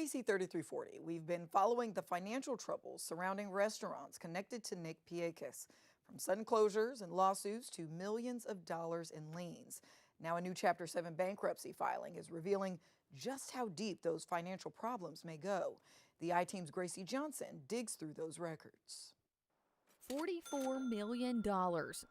ABC 3340, we've been following the financial troubles surrounding restaurants connected to Nick Pihakis, from sudden closures and lawsuits to millions of dollars in liens. Now a new Chapter 7 bankruptcy filing is revealing just how deep those financial problems may go. The I-Team's Gracie Johnson digs through those records. $44 million.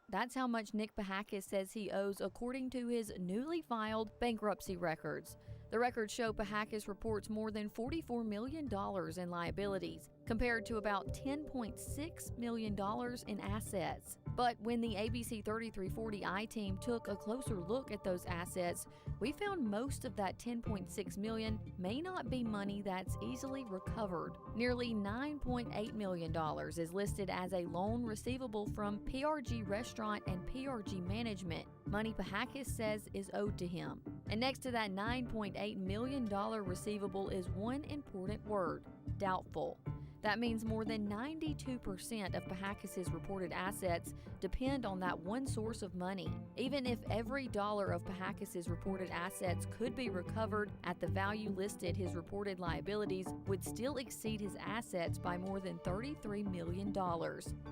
That's how much Nick Pihakis says he owes according to his newly filed bankruptcy records. The records show Pihakis reports more than $44 million in liabilities, compared to about $10.6 million in assets. But when the ABC 3340 I-Team took a closer look at those assets, we found most of that $10.6 million may not be money that's easily recovered. Nearly $9.8 million is listed as a loan receivable from PRG Restaurant and PRG Management, money Pihakis says is owed to him. And next to that $9.8 million receivable is one important word: doubtful. That means more than 92% of Pihakis' reported assets depend on that one source of money. Even if every dollar of Pihakis' reported assets could be recovered at the value listed, his reported liabilities would still exceed his assets by more than $33 million.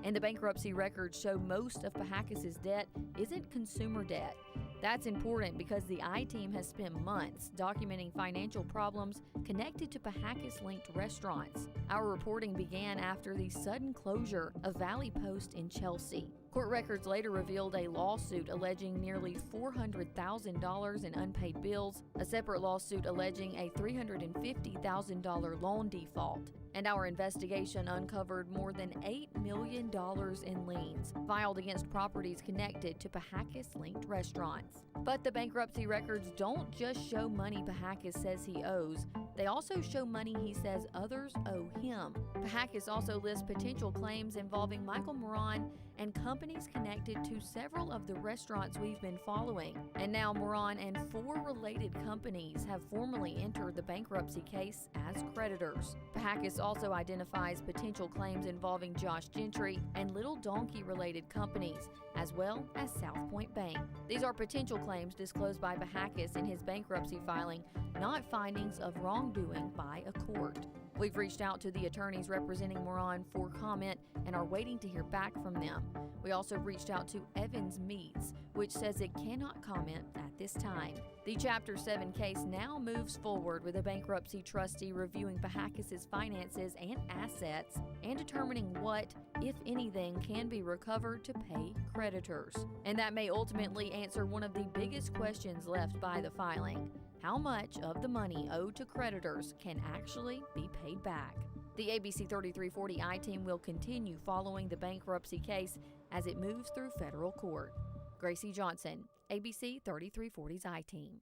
And the bankruptcy records show most of Pihakis' debt isn't consumer debt. That's important because the I-Team has spent months documenting financial problems connected to Pihakis-linked restaurants. Our reporting began after the sudden closure of Valley Post in Chelsea. Court records later revealed a lawsuit alleging nearly $400,000 in unpaid bills, a separate lawsuit alleging a $350,000 loan default, and our investigation uncovered more than $8 million in liens filed against properties connected to Pihakis-linked restaurants. But the bankruptcy records don't just show money Pihakis says he owes, they also show money he says others owe him. Pihakis also lists potential claims involving Michael Moran and companies connected to several of the restaurants we've been following. And now Moran and 4 related companies have formally entered the bankruptcy case as creditors. Pihakis also identifies potential claims involving Josh Gentry and Little Donkey related companies, as well as South Point Bank. These are potential claims disclosed by Pihakis in his bankruptcy filing, not findings of wrongdoing by a court. We've reached out to the attorneys representing Moran for comment and are waiting to hear back from them. We also reached out to Evans Meats, which says it cannot comment at this time. The Chapter 7 case now moves forward with a bankruptcy trustee reviewing Pihakis' finances and assets and determining what, if anything, can be recovered to pay creditors. And that may ultimately answer one of the biggest questions left by the filing: how much of the money owed to creditors can actually be paid back? The ABC 3340 I-Team will continue following the bankruptcy case as it moves through federal court. Gracie Johnson, ABC 3340's I-Team.